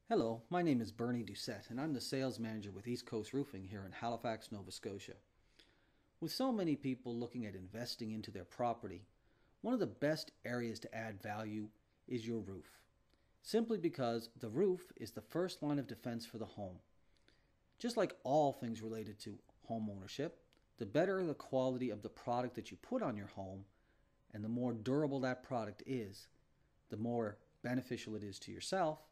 Hello, my name is Bernie Doucette, and I'm the sales manager with East Coast Roofing here in Halifax, Nova Scotia. With so many people looking at investing into their property, one of the best areas to add value is your roof, simply because the roof is the first line of defense for the home. Just like all things related to home ownership, the better the quality of the product that you put on your home and the more durable that product is, the more beneficial it is to yourself,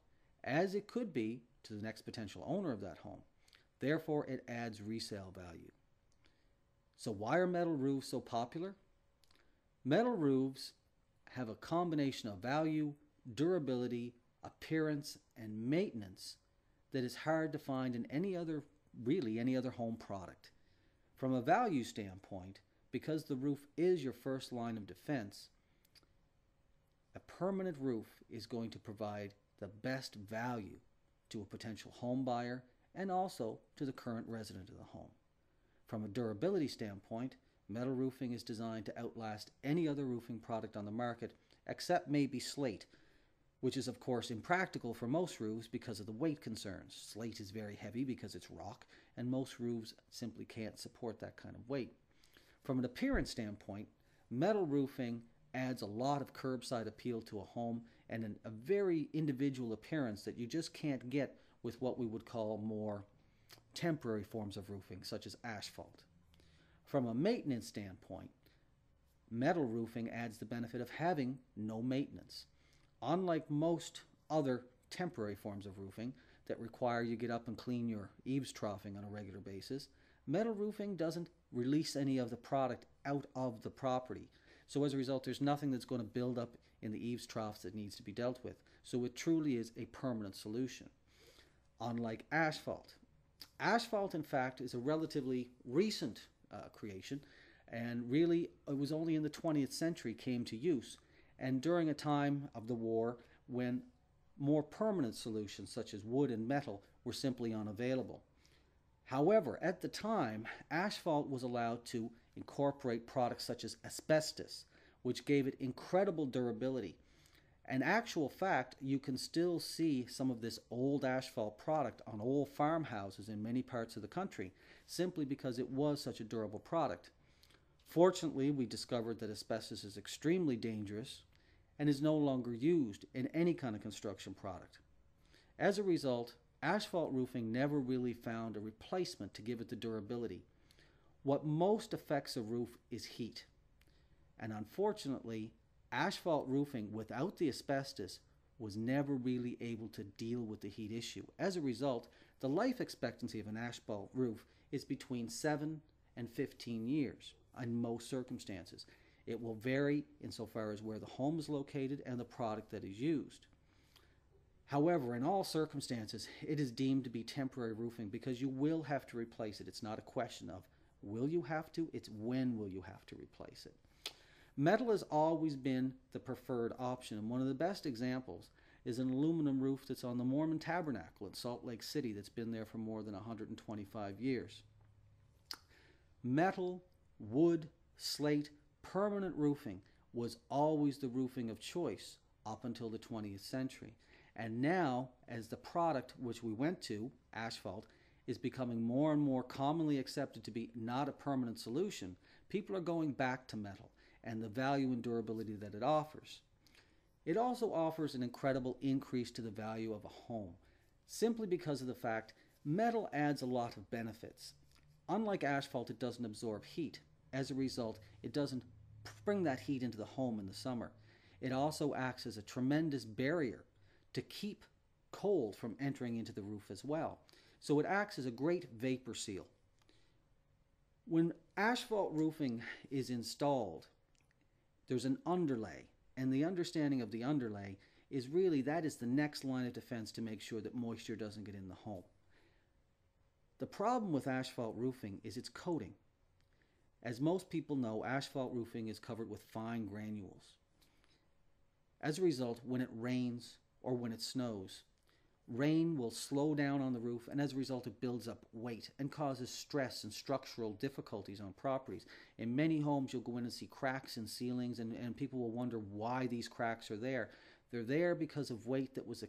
as it could be to the next potential owner of that home. Therefore, it adds resale value. So why are metal roofs so popular? Metal roofs have a combination of value, durability, appearance, and maintenance that is hard to find in any other home product. From a value standpoint, because the roof is your first line of defense, a permanent roof is going to provide the best value to a potential home buyer and also to the current resident of the home. From a durability standpoint, metal roofing is designed to outlast any other roofing product on the market except maybe slate, which is of course impractical for most roofs because of the weight concerns. Slate is very heavy because it's rock, and most roofs simply can't support that kind of weight. From an appearance standpoint, metal roofing adds a lot of curbside appeal to a home and a very individual appearance that you just can't get with what we would call more temporary forms of roofing, such as asphalt. From a maintenance standpoint, metal roofing adds the benefit of having no maintenance. Unlike most other temporary forms of roofing that require you get up and clean your eaves troughing on a regular basis, metal roofing doesn't release any of the product out of the property. So as a result, there's nothing that's going to build up in the eaves troughs that needs to be dealt with. So it truly is a permanent solution. Unlike asphalt. Asphalt, in fact, is a relatively recent creation, and really it was only in the 20th century came to use, and during a time of the war when more permanent solutions such as wood and metal were simply unavailable. However, at the time, asphalt was allowed to incorporate products such as asbestos, which gave it incredible durability. In actual fact, you can still see some of this old asphalt product on old farmhouses in many parts of the country, simply because it was such a durable product. Fortunately, we discovered that asbestos is extremely dangerous and is no longer used in any kind of construction product. As a result, asphalt roofing never really found a replacement to give it the durability. What most affects a roof is heat. And unfortunately, asphalt roofing without the asbestos was never really able to deal with the heat issue. As a result, the life expectancy of an asphalt roof is between 7 and 15 years in most circumstances. It will vary insofar as where the home is located and the product that is used. However, in all circumstances, it is deemed to be temporary roofing because you will have to replace it. It's not a question of will you have to, it's when will you have to replace it. Metal has always been the preferred option, and one of the best examples is an aluminum roof that's on the Mormon Tabernacle in Salt Lake City that's been there for more than 125 years. Metal, wood, slate, permanent roofing was always the roofing of choice up until the 20th century. And now, as the product which we went to, asphalt, is becoming more and more commonly accepted to be not a permanent solution, people are going back to metal and the value and durability that it offers. It also offers an incredible increase to the value of a home, simply because of the fact metal adds a lot of benefits. Unlike asphalt, it doesn't absorb heat. As a result, it doesn't bring that heat into the home in the summer. It also acts as a tremendous barrier to keep cold from entering into the roof as well. So it acts as a great vapor seal. When asphalt roofing is installed, there's an underlay, and the understanding of the underlay is really that is the next line of defense to make sure that moisture doesn't get in the home. The problem with asphalt roofing is its coating. As most people know, asphalt roofing is covered with fine granules. As a result, when it rains or when it snows, rain will slow down on the roof, and as a result it builds up weight and causes stress and structural difficulties on properties. In many homes you'll go in and see cracks in ceilings, and people will wonder why these cracks are there. They're there because of weight that was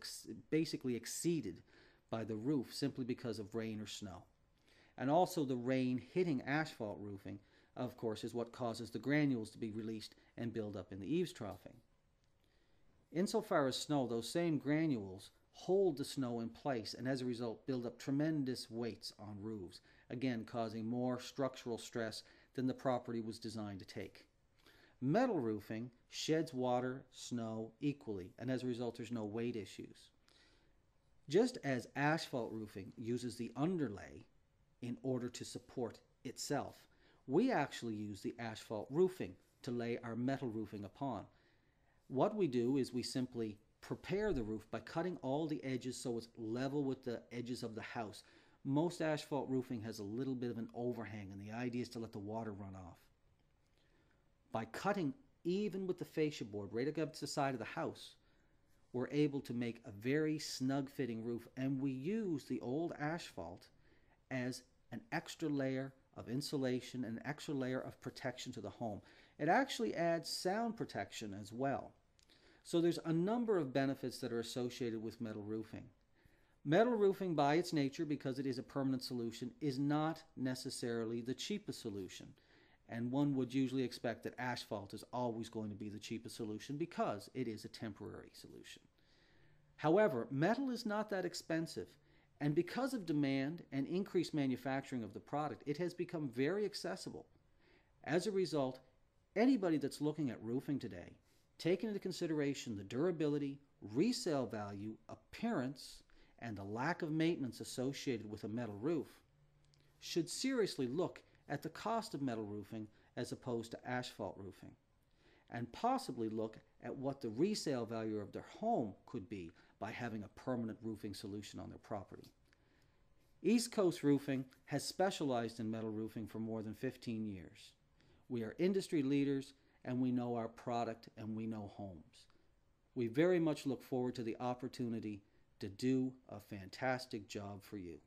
basically exceeded by the roof simply because of rain or snow. And also the rain hitting asphalt roofing, of course, is what causes the granules to be released and build up in the eaves troughing. Insofar as snow, those same granules hold the snow in place and as a result build up tremendous weights on roofs, again causing more structural stress than the property was designed to take. Metal roofing sheds water, snow equally, and as a result there's no weight issues. Just as asphalt roofing uses the underlay in order to support itself, we actually use the asphalt roofing to lay our metal roofing upon. What we do is we simply prepare the roof by cutting all the edges so it's level with the edges of the house. Most asphalt roofing has a little bit of an overhang, and the idea is to let the water run off. By cutting even with the fascia board right up to the side of the house, we're able to make a very snug fitting roof, and we use the old asphalt as an extra layer of insulation, an extra layer of protection to the home. It actually adds sound protection as well. So there's a number of benefits that are associated with metal roofing. Metal roofing by its nature, because it is a permanent solution, is not necessarily the cheapest solution. And one would usually expect that asphalt is always going to be the cheapest solution because it is a temporary solution. However, metal is not that expensive, and because of demand and increased manufacturing of the product, it has become very accessible. As a result, anybody that's looking at roofing today, taking into consideration the durability, resale value, appearance, and the lack of maintenance associated with a metal roof, should seriously look at the cost of metal roofing as opposed to asphalt roofing, and possibly look at what the resale value of their home could be by having a permanent roofing solution on their property. East Coast Roofing has specialized in metal roofing for more than 15 years. We are industry leaders, and we know our product, and we know homes. We very much look forward to the opportunity to do a fantastic job for you.